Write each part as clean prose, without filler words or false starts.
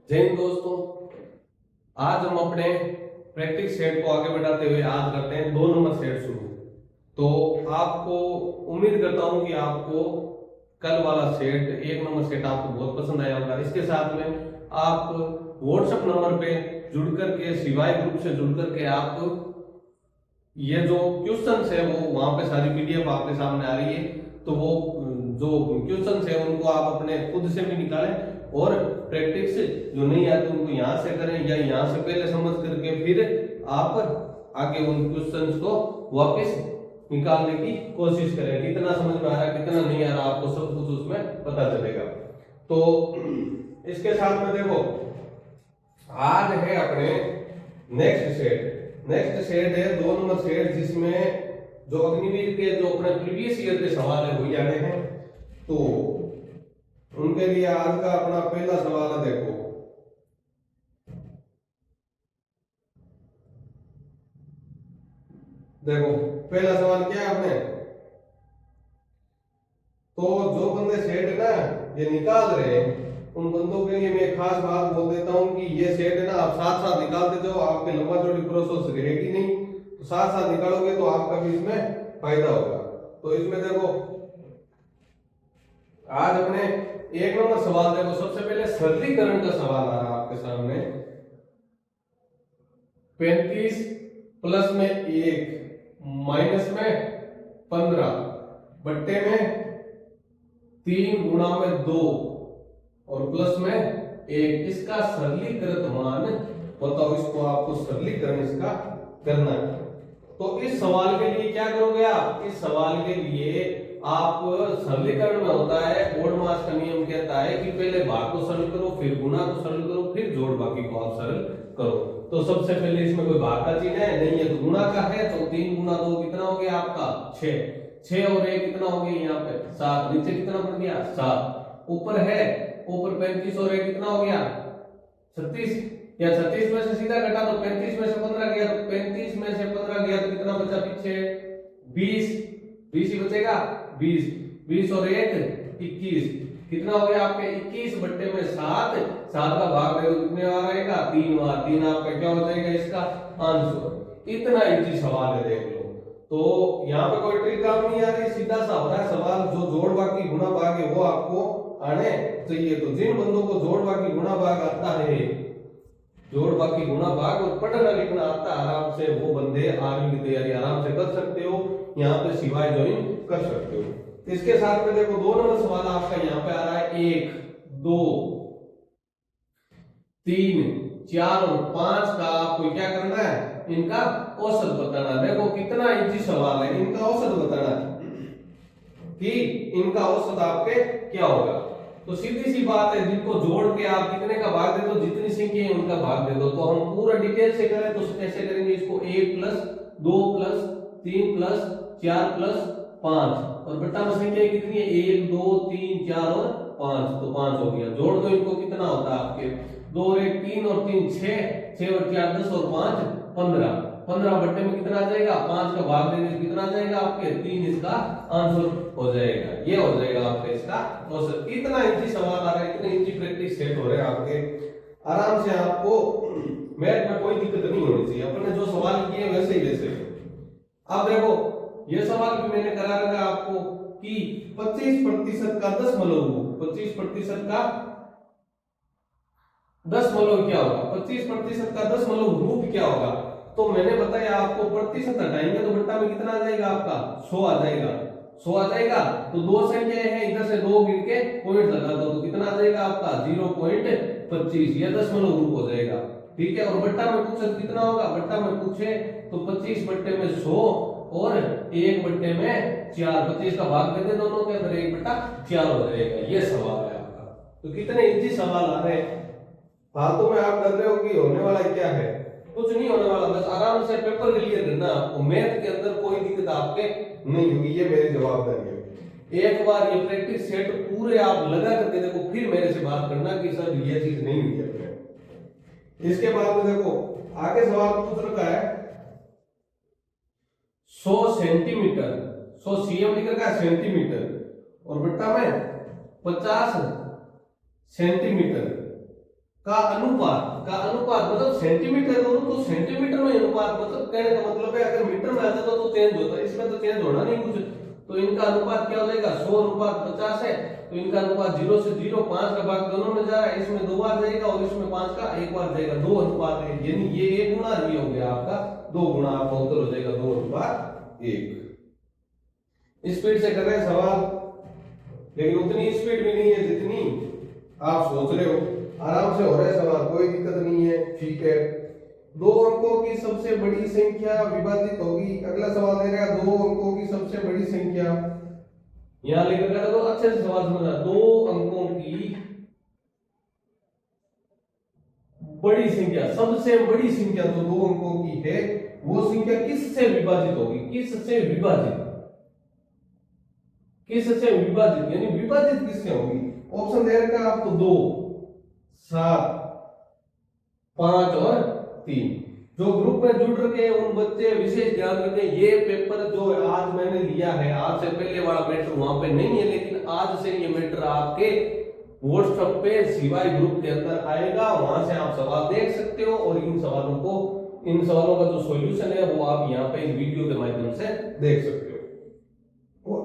जय हिंद दोस्तों। आज हम अपने प्रैक्टिस सेट को आगे बढ़ाते हुए आज करते हैं 2 नंबर सेट शुरू। तो आपको उम्मीद करता हूं कि आपको कल वाला सेट 1 नंबर सेट आपको बहुत पसंद आया होगा। इसके साथ में आप व्हाट्सएप नंबर पे जुड़ करके सिवाय ग्रुप से जुड़ करके आप ये जो क्वेश्चंस है वो वहां पे सारी पीडीएफ आपके सामने आ रही है। तो वो जो क्वेश्चंस है उनको आप अपने खुद से भी निकालें और प्रैक्टिस जो नहीं आती उनको यहाँ से करें या यहाँ से पहले समझ करके फिर आप आगे उन क्वेश्चंस को वापस निकालने की कोशिश करें। कितना समझ में आ रहा है कितना नहीं आ रहा आपको सब कुछ उसमें पता चलेगा। तो इसके साथ में देखो आज है अपने नेक्स्ट सेट है 2 नंबर सेट, जिसमें जो अग्निवीर के जो अपने प्रीवियस ईयर के सवाल है वही आने हैं। तो उनके लिए आज का अपना पहला सवाल है। देखो पहला सवाल क्या है अपने, तो जो बंदे सेट है ना ये निकाल रहे हैं उन बंदों के लिए मैं खास बात बोल देता हूं कि ये सेट है ना आप साथ साथ निकालते जाओ, आपके लंबा चौड़ी प्रोसेस रहेगी नहीं। तो साथ साथ निकालोगे तो आपका भी इसमें फायदा होगा। तो इसमें देखो आज अपने 1 नंबर सवाल देखो, सबसे पहले सरलीकरण का सवाल आ रहा है आपके सामने। 35 प्लस में 1 माइनस में 15 बट्टे में 3 गुणा में 2 और प्लस में 1, इसका सरलीकृत मान बताओ। इसको आपको सरलीकरण इसका करना है। तो इस सवाल के लिए क्या करोगे आप, इस सवाल के लिए आप सरलीकरण में होता है बोर्डमास का नियम कहता है कि पहले भाग को सरल करो, फिर गुणा को सरल करो, फिर जोड़ बाकी को आप सरल करो। तो सबसे पहले इसमें कोई भाग का चिन्ह है नहीं है, तो गुणा का है। तो 3 गुणा 2 कितना हो गया आपका 6 और 1 कितना हो गया यहाँ पे 7, नीचे कितना पड़ गया 7, ऊपर है ऊपर 35 और 1 कितना हो गया 36, या 36 में से सीधा घटा तो 35 में से 15 गया, तो 35 में से 15 गया तो कितना बचा पीछे 20 ही बचेगा 20 और 1 21, कितना हो गया आपके 21 बट्टे में 7 का भाग दे दो कितने बार आएगा 3 बार, 3 आपका क्या हो जाएगा इसका आंसर। इतना इजी सवाल है देख लो। तो यहाँ पे कोई ट्रिक काम नहीं आ रही, सीधा सा हो रहा है सवाल। जो जोड़ बाकी गुणा भाग है वो आपको आने चाहिए। तो जिन बंदों को जोड़ बाकी गुणा भाग आता है, जोड़ बाकी गुणा भाग और पढ़ना लिखना आता है आराम से, वो बंदे आर्मी की तैयारी आराम से कर सकते हो, यहाँ पे सिवाय ज्वाइन कर सकते हो। इसके साथ में देखो 2 नंबर सवाल आपका यहाँ पे आ रहा है 1 2 3 4 और 5 का आपको क्या करना है, इनका औसत बताना। देखो कितना इजी सवाल है, इनका औसत बताना कि इनका औसत आपके क्या होगा। तो सीधी सी बात है, जिनको जोड़ के आप कितने का भाग दे दो, जितनी संख्या है उनका भाग दे दो। तो हम पूरा डिटेल से करें तो कैसे करेंगे इसको, 1 प्लस 2 प्लस 3 प्लस 4 प्लस 5 और बट्टा में संख्या कितनी है 1 2 3 4 और 5, तो 5 हो गया। जोड़ दो इनको कितना होता है आपके 2 और 1 3 और 3 6 और 4 10 और 5 15 बट्टे में कितना आ जाएगा 5 का भाग देने से कितना आ जाएगा आपके 3, इसका आंसर हो जाएगा। ये हो जाएगा आपका इसका औसत। इतना इजी सवाल आ रहा है, इतने इजी प्रैक्टिस सेट हो रहे हैं आपके, आराम से आपको मैथ में कोई दिक्कत नहीं होनी चाहिए। अपने जो सवाल किए वैसे ही वैसे। अब देखो ये सवाल भी मैंने करा रखा आपको कि 25% का दशमलव 25% का दशमलव क्या होगा, 25% का दशमलव रूप क्या होगा। तो मैंने बताया आपको प्रतिशत हटाएंगे तो बट्टा में कितना आ जाएगा आपका 100 आ जाएगा। 100 आ जाएगा तो 2 संख्याएं हैं, इधर से 2 गिर के पॉइंट लगा दो तो कितना आ जाएगा आपका 0.25, यह दशमलव रूप हो जाएगा। ठीक है। और बट्टा में पूछे कितना होगा, बट्टा में पूछे तो 25 बट्टे में 100 और 1 बट्टे में 4, 25 का भाग दे दे दोनों के अंदर 1/4 हो जाएगा। ये सवाल है आपका। तो कितने इजी सवाल आ रहे हैं, फालतू में आप डर रहे हो कि होने वाला क्या है, कुछ नहीं होने वाला। बस आराम से पेपर क्लियर करना आपको, मैथ के अंदर कोई दिक्कत आपके नहीं होगी, ये मेरी जवाबदारी है। एक बार ये प्रैक्टिस सेट पूरे आप लगा करके देखो, फिर मेरे से बात करना कि सर ये चीज नहीं हुई है। इसके बाद में देखो आगे सवाल पूछ रखा है 100 सेंटीमीटर, 100 सीएम लिख रखा है सेंटीमीटर और बट्टा में 50 सेंटीमीटर का अनुपात मतलब सेंटीमीटर करो तो सेंटीमीटर में अनुपात, मतलब कहने का मतलब है अगर मीटर में आता तो चेंज होता है, इसमें तो चेंज होना नहीं कुछ। तो इनका अनुपात क्या हो जाएगा, 100 अनुपात 50 है, तो इनका अनुपात 0 से 0, 5 का भाग दोनों में जा रहा है, इसमें 2 बार जाएगा और इसमें 5 का 1 बार जाएगा, 2 अनुपात है, यानी ये 1 गुना ये हो गया आपका 2 गुना, आपका उत्तर हो जाएगा 2 अनुपात 1। स्पीड से कर रहे हैं सवाल, लेकिन उतनी स्पीड भी नहीं है जितनी आप सोच रहे हो, आराम से हो रहा है सवाल, कोई दिक्कत नहीं है, ठीक है। 2 अंकों की सबसे बड़ी संख्या विभाजित होगी, अगला सवाल दे रहा है 2 अंकों की सबसे बड़ी संख्या, यहां लेकर कर दो, अच्छे से सवाल समझना। 2 अंकों की बड़ी संख्या, सबसे बड़ी संख्या तो 2 अंकों की है, वो संख्या किससे विभाजित होगी, किससे विभाजित, किससे विभाजित, यानी विभाजित किससे होगी। ऑप्शन दे रखा है आपको 2, 7, 5 और 3। जो ग्रुप में जुड़ रखे हैं उन बच्चे विशेष ध्यान रखें, ये पेपर जो आज मैंने लिया है, आज से पहले वाला मैटर वहां पे नहीं है, लेकिन आज से ये मैटर आपके व्हाट्सएप पे सिवाय ग्रुप के अंदर आएगा, वहां से आप सवाल देख सकते हो और इन सवालों का जो सॉल्यूशन है वो आप यहाँ पे वीडियो के माध्यम से देख सकते हो।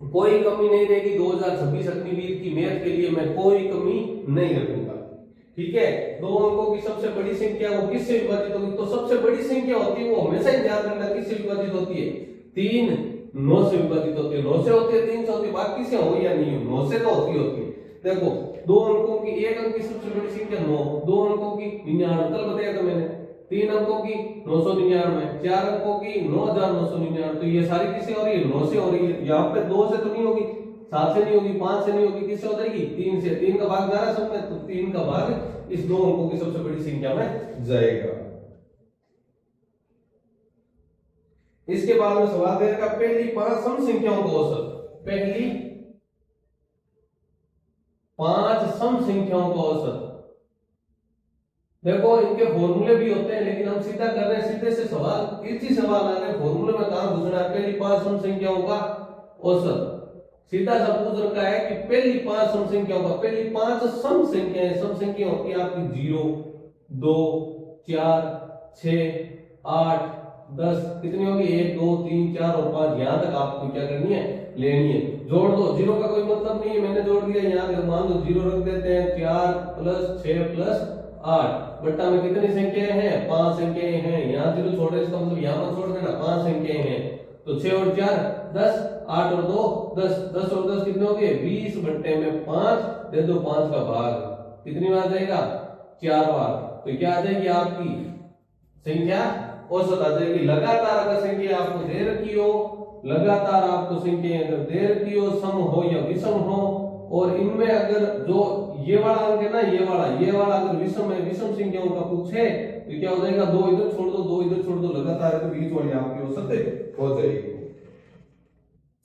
कोई कमी नहीं रहेगी, 2026 अग्निवीर की मैथ के लिए मैं कोई कमी नहीं रखूंगा, ठीक है। 2 अंकों की सबसे बड़ी संख्या वो किससे विभाजित होगी, तो सबसे बड़ी संख्या होती है वो हमेशा ही ध्यान रखना किससे विभाजित होती है, 3 9 से विभाजित होती है, 9 से होती है, 3 से होती है, बाकी से हो या नहीं हो, 9 से तो होती है। देखो 2 अंकों की, 1 अंक की सबसे बड़ी संख्या 9, 2 अंकों की 99, कल बताया था मैंने, 3 अंकों की 999, 4 अंकों की 9999, तो ये सारी किससे हो रही है, 9 से हो रही है। यहाँ पे 2 से तो नहीं होगी, 7 से नहीं होगी, 5 से नहीं होगी, किससे हो जाएगी, 3 से, 3 का भाग जा रहा है सब में, तो 3 का भाग इस 2 अंकों की सबसे बड़ी संख्या में जाएगा। इसके बाद में सवाल दे रखा पहली 5 सम संख्याओं का औसत, पहली 5 सम संख्याओं का औसत। देखो इनके फॉर्मूले भी होते हैं, लेकिन हम सीधा कर रहे हैं, सीधे से सवाल, इसी सवाल आ रहे हैं, फॉर्मूले में कहां घुसना है। पहली 5 सम संख्याओं का औसत सीधा सा पूछ रखा है कि पहली 5 सम संख्याओं का, पहली 5 सम संख्याएं, सम संख्या होती है आपकी 0 2 4 6 8 10, कितनी होगी 1 2 3 4 और 5, यहां तक आपको क्या करनी है, लेनी है। जोड़ दो, 0 का कोई मतलब नहीं है, मैंने जोड़ दिया, यहां मान लो 0 रख देते हैं, 4 + 6 + 8 बट्टा में कितनी संख्याएं हैं, 5 संख्याएं हैं, यहां 0 छोड़, इसका मतलब यहां पर छोड़ देना, 5 संख्याएं हैं, तो 6 और 4 10, 8 और 2 10, 10 और 10 कितने हो गए 20 बट्टे में 5, दे दो 5 का भाग, कितनी बार जाएगा 4 बार, तो क्या आ जाएगी आपकी संख्या औसत आ जाएगी। लगातार अगर संख्या आपको दे रखी हो, लगातार आपको संख्या अगर दे रखी हो, सम हो या विषम हो, और इनमें अगर जो ये वाला अंक है ना, ये वाला अगर विषम है, विषम संख्याओं का पूछे तो क्या हो जाएगा, 2 इधर छोड़ दो, 2 इधर छोड़ दो, लगातार तो बीच वाली आपकी औसत हो जाएगी।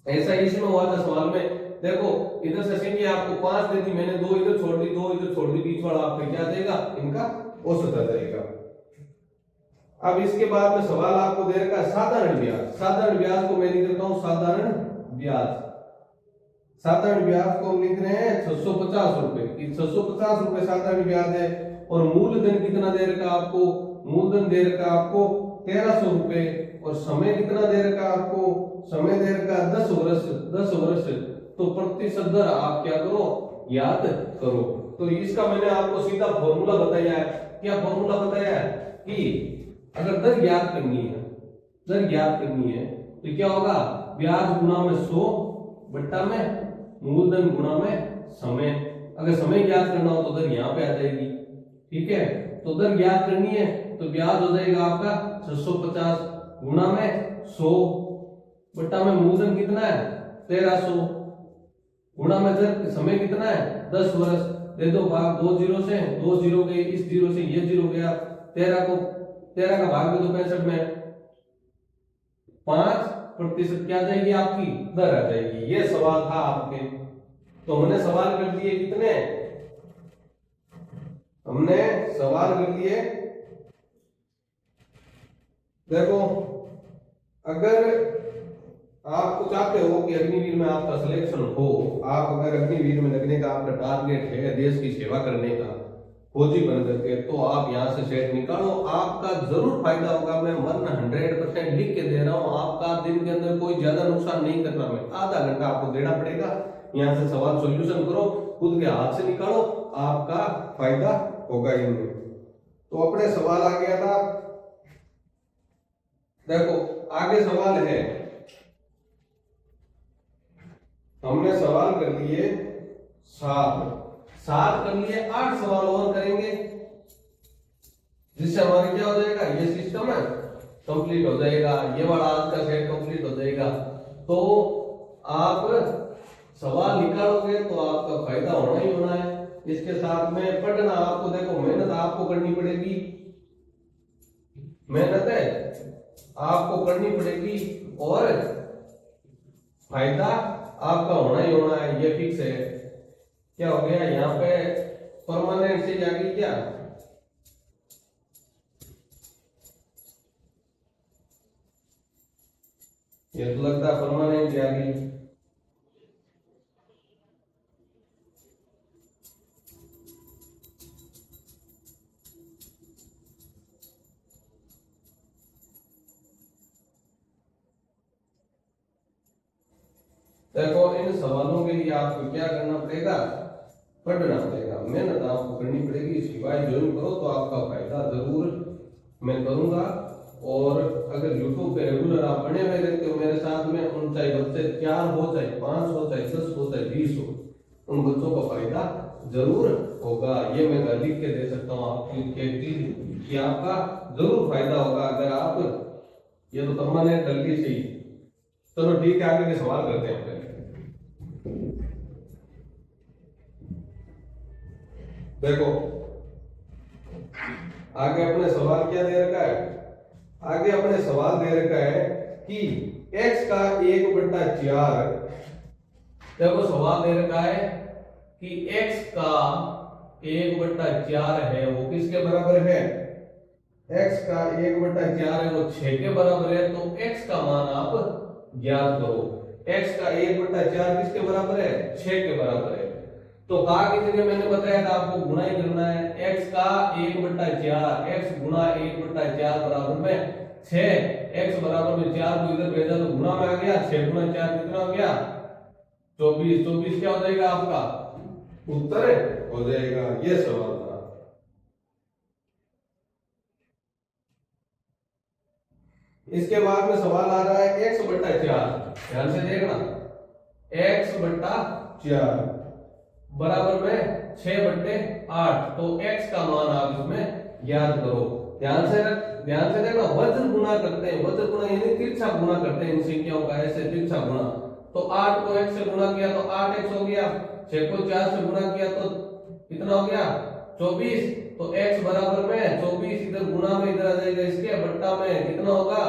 ऐसा इसमें हुआ था सवाल में, देखो इधर से संख्या आपको 5 दे दी मैंने, 2 इधर छोड़ दी, 2 इधर छोड़ दी, बीच वाला आपका क्या आ जाएगा, इनका औसत आ जाएगा। अब इसके बाद में सवाल आपको दे रखा है साधारण ब्याज। साधारण ब्याज को मैं लिख देता हूं, साधारण ब्याज, साधारण ब्याज को हम लिख रहे हैं 650 रुपए की, 650 रुपए साधारण ब्याज है। और मूलधन कितना दे रखा आपको, मूलधन दे रखा आपको 1300 रुपए, और समय कितना दे रखा आपको, समय दे रखा 10 वर्ष, 10 वर्ष। तो प्रतिशत दर आप क्या करो, याद करो। तो इसका मैंने आपको सीधा फॉर्मूला बताया है, क्या फॉर्मूला बताया है कि अगर दर ज्ञात करनी है, दर ज्ञात करनी है तो क्या होगा, ब्याज गुणा में 100 बट्टा में मूलधन गुणा में समय। अगर समय ज्ञात करना हो तो दर यहाँ पे आ जाएगी, ठीक है। तो दर ज्ञात करनी है तो ब्याज हो जाएगा आपका 650 गुणा में 100 बट्टा में मूलधन कितना है 1300 गुणा में दर समय कितना है 10 वर्ष, दे दो भाग, 2 जीरो से 2 जीरो गए, इस जीरो से ये जीरो गया, 13 का भाग दे दो 65 में, 5% क्या जाएगी आपकी दर आ जाएगी। ये सवाल था आपके, तो हमने सवाल कर दिए कितने, हमने सवाल कर दिए, देखो अगर आप चाहते हो कि अग्निवीर में आपका सिलेक्शन हो, आप अगर अग्निवीर में लगने का आपका टारगेट है देश की सेवा करने का, फौजी बन करके, तो आप यहाँ से सेट निकालो, आपका जरूर फायदा होगा। मैं 100% लिख के दे रहा हूँ, आपका दिन के अंदर कोई ज्यादा नुकसान नहीं करना, मैं आधा घंटा आपको देना पड़ेगा। यहाँ से सवाल सॉल्यूशन करो, खुद के हाथ से निकालो, आपका फायदा होगा इनमें। तो अपने सवाल आ गया था, देखो आगे सवाल है, हमने सवाल कर लिए 7 कर लिए, 8 सवाल और करेंगे, जिससे हमारे क्या हो जाएगा, ये सिस्टम है कंप्लीट हो जाएगा, ये वाला आज का सेट कंप्लीट हो जाएगा। तो आप सवाल निकालोगे तो आपका फायदा होना ही होना है। इसके साथ में पढ़ना, आपको देखो मेहनत आपको करनी पड़ेगी, मेहनत है आपको करनी पड़ेगी, और फायदा आपका होना ही होना है, ये फिक्स है। क्या हो गया यहाँ पे, परमानेंट चीज आ गई क्या, ये तो लगता है परमानेंट आ गई। देखो इन सवालों के लिए आपको क्या करना पड़ेगा, पढ़ना पड़ेगा, मेहनत आपको करनी पड़ेगी। सिवाय ज्वाइन करो तो आपका फायदा जरूर मैं करूंगा। और अगर YouTube पे रेगुलर आप बने हुए रहते हो मेरे साथ में, उन चाहे बच्चे 4 हो, चाहे 5 हो, चाहे 10 हो, चाहे 20 हो, उन बच्चों का फायदा जरूर होगा। ये मैं लिख के दे सकता हूँ आपकी कि आपका जरूर फायदा होगा अगर आप, ये तो परमानेंट जल्दी से ही। चलो ठीक है, आगे के सवाल करते हैं। देखो आगे अपने सवाल क्या दे रखा है, आगे अपने सवाल दे रखा है कि x का 1/4, देखो सवाल दे रखा है कि x का 1/4 है वो किसके बराबर है, x का 1/4 है वो 6 के बराबर है। तो x का मान आप ज्ञात करो, x का 1/4 किसके बराबर है, 6 के बराबर है। तो कहा कितने, मैंने बताया था आपको गुणा ही करना है, x का 1/4, x गुणा 1/4 बराबर में 6, x बराबर में 4 को इधर भेजा तो गुणा में आ गया, 6 गुणा 4 कितना हो गया, 24, 24 क्या हो जाएगा आपका उत्तर हो जाएगा। ये सवाल था। इसके बाद में सवाल आ रहा है x/4, ध्यान से देखना, x/4 बराबर में 6/8, तो x का मान आप इसमें ज्ञात करो। ध्यान से देखना, वज्र गुणा करते हैं, वज्र गुणा यानी तिरछा गुणा करते हैं इन संख्याओं का, ऐसे तिरछा गुणा। तो 8 को x से गुणा किया तो 8x हो गया, 6 को 4 से गुणा किया तो कितना हो गया 24, तो x बराबर में 24 इधर गुणा में इधर आ जाएगा, इसके बट्टा में कितना होगा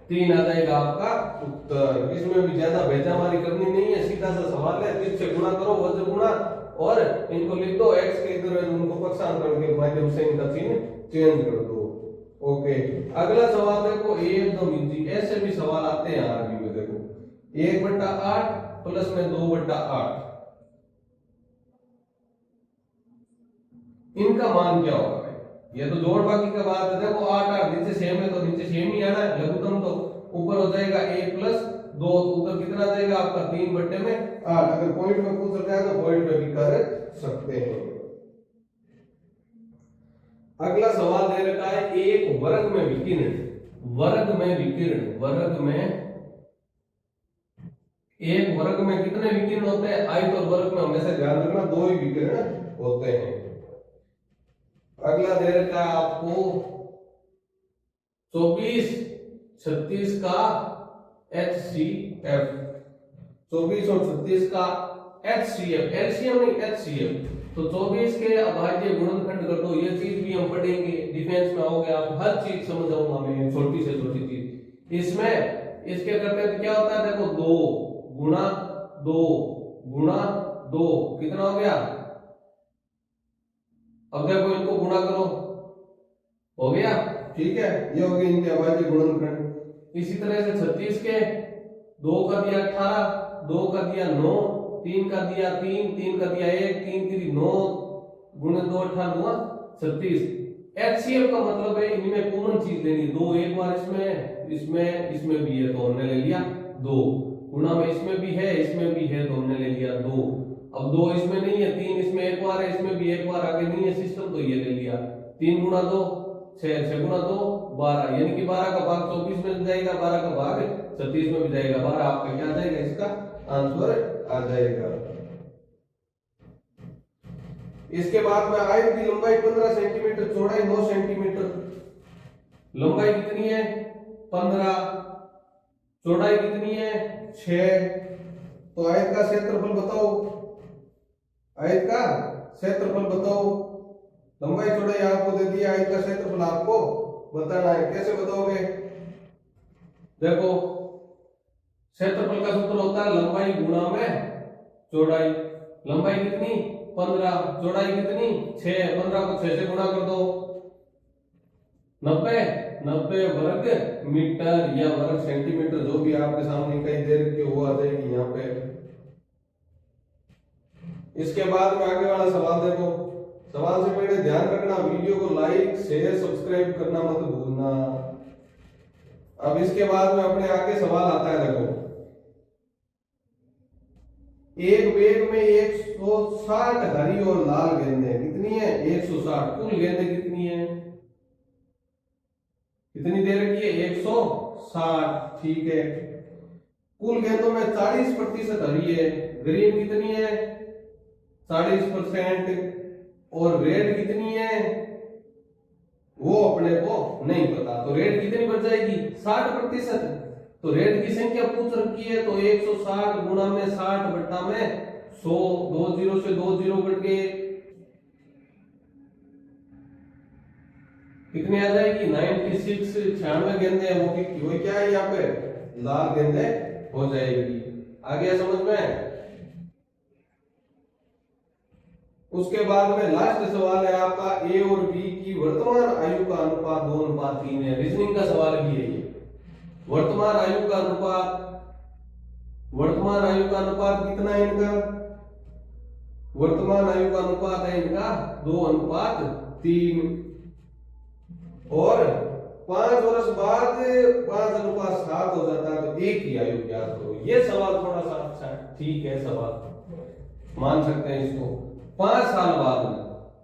3 आ जाएगा आपका उत्तर। इसमें भी ज्यादा भेजामारी करनी नहीं है, सीधा सा सवाल है, 3 से गुणा करो वज्र गुणा, और इनको लिख दो x के इधर उनको पक्षांतर के माध्यम से इनका चिन्ह चेंज कर दो। ओके, अगला सवाल देखो एकदम इजी, ऐसे भी सवाल आते हैं आरबी में। देखो 1/8 प्लस में 2/8, इनका मान क्या होगा, ये तो जोड़ बाकी का बात है। देखो 8 8 नीचे सेम है तो नीचे सेम ही आना है, लघुत्तम तो ऊपर हो जाएगा 1 + 2, तो उत्तर कितना जाएगा आपका 3/8। अगर पॉइंट में पूछ सकता है तो पॉइंट में भी कर सकते हैं। अगला सवाल दे रखा है एक वर्ग में विकिरण, वर्ग में विकिरण, वर्ग में एक वर्ग में कितने विकिरण होते हैं, आयत और वर्ग में हमेशा ध्यान रखना 2 ही विकिरण होते हैं। अगला दे रखा है आपको 24 36 का HCF, 24 और 36 का HCF, एलसीएम नहीं HCF, तो 24 के अभाज्य गुणनखंड कर दो। ये चीज भी हम पढ़ेंगे, डिफेंस में आओगे आप, हर चीज समझाऊंगा मैं, छोटी से छोटी चीज। इसमें इसके करते तो क्या होता है, देखो 2 गुणा 2 गुणा 2 कितना हो गया, अब देखो इनको गुणा करो, हो गया, ठीक है, ये हो गए इनके अभाज्य गुणनखंड। इसी तरह से 36 के 2 का दिया 18, 2 का दिया 9, 3 का दिया 3, 3 का दिया 1, 3 3 9, गुणे 2 18 दूना 36। एचसीएफ का मतलब है इनमें कॉमन चीज लेनी, 2 एक बार इसमें भी है तो हमने ले लिया 2, गुणा में इसमें भी है तो हमने ले लिया 2। अब 2 इसमें नहीं है, 3 इसमें एक बार है, इसमें भी एक बार आगे नहीं है सिस्टम, तो ये ले लिया 3 गुणा 2 6, 6 गुणा 2 12, यानी कि 12 का भाग 24 में जाएगा, 12 का भाग 36 में भी जाएगा, 12 आपका क्या आ जाएगा, इसका आंसर आ जाएगा। इसके बाद में आयत की लंबाई 15 सेंटीमीटर, चौड़ाई 9 सेंटीमीटर, लंबाई कितनी है 15, चौड़ाई कितनी है 6, तो आयत का क्षेत्रफल बताओ, आयत का क्षेत्रफल बताओ, लंबाई चौड़ाई आपको दे दिया, आयत का क्षेत्रफल आपको बताना है, कैसे बताओगे, देखो क्षेत्रफल का सूत्र होता है लंबाई गुणा में चौड़ाई, लंबाई कितनी 15, चौड़ाई कितनी 6, 15 को 6 से गुणा कर दो, 90 वर्ग मीटर या वर्ग सेंटीमीटर, जो भी आपके सामने इकाई दे रखी है वो आ जाएगी यहाँ पे। इसके बाद में आगे वाला सवाल देखो, सवाल से पहले ध्यान रखना वीडियो को लाइक शेयर सब्सक्राइब करना मत भूलना। अब इसके बाद में अपने आगे सवाल आता है, देखो एक बैग में 160 हरी और लाल गेंदें, कितनी है 160, कुल गेंदें कितनी है, कितनी दे रखी है 160, ठीक है, कुल गेंदों में 40% हरी है, ग्रीन कितनी है 40% और रेड कितनी है वो अपने को नहीं पता, तो रेड कितनी बच जाएगी 60%, तो रेड की संख्या पूछ रखी है, तो 160 गुणा में 60 बट्टा में 100, 2 0 से 2 0 कट गए, कितनी आ जाएगी 96, 96 गेंदे हैं, वो क्या है यहाँ पे लाल गेंदे हो जाएगी। आ गया समझ में। उसके बाद में लास्ट सवाल है आपका ए और बी की वर्तमान आयु का अनुपात 2:3 है, रीजनिंग का सवाल भी है ये। वर्तमान आयु का अनुपात कितना है इनका, वर्तमान आयु का अनुपात है इनका 2:3 और 5 वर्ष बाद 5:7 हो जाता है, तो एक ही आयु ज्ञात करो। ये सवाल थोड़ा सा अच्छा है, ठीक है सवाल मान सकते हैं इसको। 5 साल बाद में,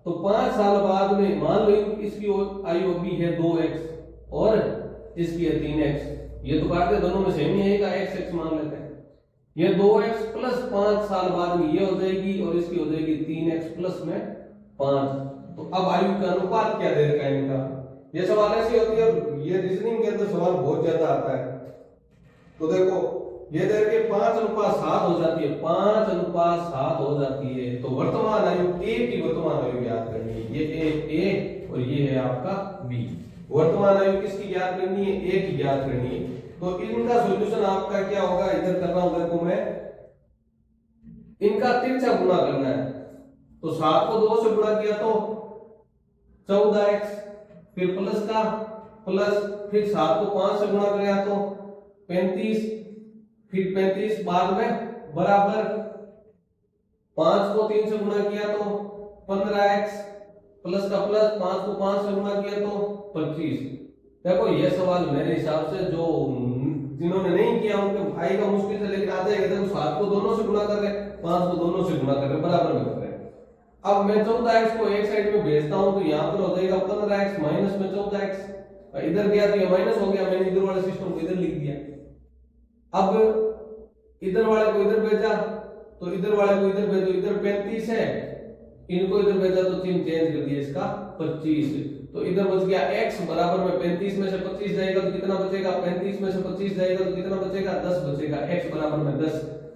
तो 5 साल बाद में मान लो इसकी आयु अभी है 2x और इसकी है 3x, ये तो काटते दोनों में सेम ही है, x मान लेते हैं, ये 2x प्लस 5 साल बाद में ये हो जाएगी और इसकी हो जाएगी 3x प्लस में 5। तो अब आयु का अनुपात क्या दे रखा है इनका, ये सवाल ऐसे होती है, ये रीजनिंग के अंदर सवाल बहुत ज्यादा आता है। तो देखो ये दे के 5:7 हो जाती है, 5:7 हो जाती है, तो वर्तमान आयु ए की वर्तमान आयु ज्ञात करनी है, ये ए और ये है आपका बी। वर्तमान आयु किसकी ज्ञात करनी है, ए की ज्ञात करनी है। तो इनका सॉल्यूशन आपका क्या होगा, इधर कर रहा हूं देखो मैं, इनका तिरछा गुणा करना है, तो 7 को 2 से गुणा किया तो 14x, फिर प्लस का प्लस, फिर 7 को 5 से गुणा किया तो 35, फिर 35 बाद में बराबर 5 को 3 से गुणा किया तो 15x, प्लस का प्लस 5 को 5 से गुणा किया तो 25। देखो ये सवाल मेरे हिसाब से जो जिन्होंने नहीं किया उनके भाई का मुश्किल से, लेकिन आ जाएगा। देखो 7 को दोनों से गुणा कर रहे, 5 को दोनों से गुणा कर रहे, बराबर में कर रहे। अब मैं 14x को एक साइड में भेजता हूं, तो यहाँ पर हो जाएगा 15x माइनस में 14x, इधर गया तो ये माइनस हो गया, मैंने इधर वाले सिस्टम को इधर लिख दिया। अब इधर वाले को इधर भेजा तो इधर वाले को इधर भेजो, इधर 35 है, इनको इधर भेजा तो चिन्ह चेंज कर दिया, इसका 25, तो इधर बच गया x बराबर में 35 में से 25 जाएगा तो कितना बचेगा, 35 में से 25 जाएगा तो कितना बचेगा, 10 बचेगा, x बराबर में 10।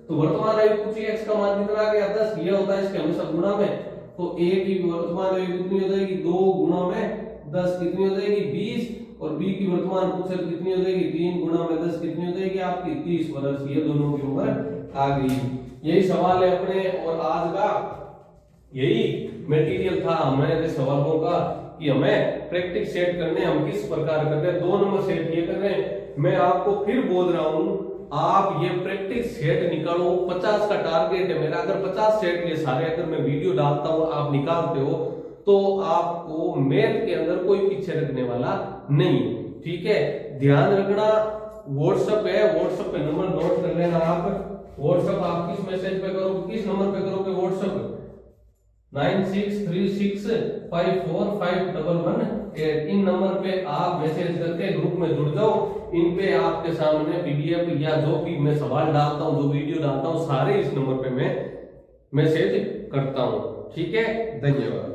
तो वर्तमान आयु पूछी x का मान कितना आ गया 10, ये होता है इसके हमेशा गुणा में, तो a की वर्तमान आयु कितनी हो जाएगी 2 गुणा में 10 कितनी हो जाएगी 20, और b की वर्तमान पूछे कितनी हो जाएगी 3 गुणा में 10 कितनी हो जाएगी आपकी 30 वर्ष। ये दोनों की उम्र आ गई। यही सवाल है अपने, और आज का यही मटेरियल था हमारे सवालों का कि हमें प्रैक्टिस सेट करने, हम किस प्रकार कर रहे हैं, 2 नंबर सेट ये कर रहे हैं। मैं आपको फिर बोल रहा हूं, आप ये प्रैक्टिस सेट निकालो। 50 का टारगेट है मेरा। अगर 50 सेट ये सारे अगर मैं वीडियो डालता हूँ आप निकालते हो तो आपको मैथ के अंदर कोई पीछे रखने वाला नहीं। ठीक है, ध्यान रखना। व्हाट्सएप है, व्हाट्सएप पे नंबर नोट कर लेना आप। व्हाट्सएप आप किस मैसेज पे करोगे, किस नंबर पे करोगे व्हाट्सएप? 9636545118। इन नंबर पे आप मैसेज करके ग्रुप में जुड़ जाओ। इन पे आपके सामने पीडीएफ या जो भी मैं सवाल डालता हूँ, जो वीडियो डालता हूँ, सारे इस नंबर पे मैं मैसेज करता हूँ। ठीक है, धन्यवाद।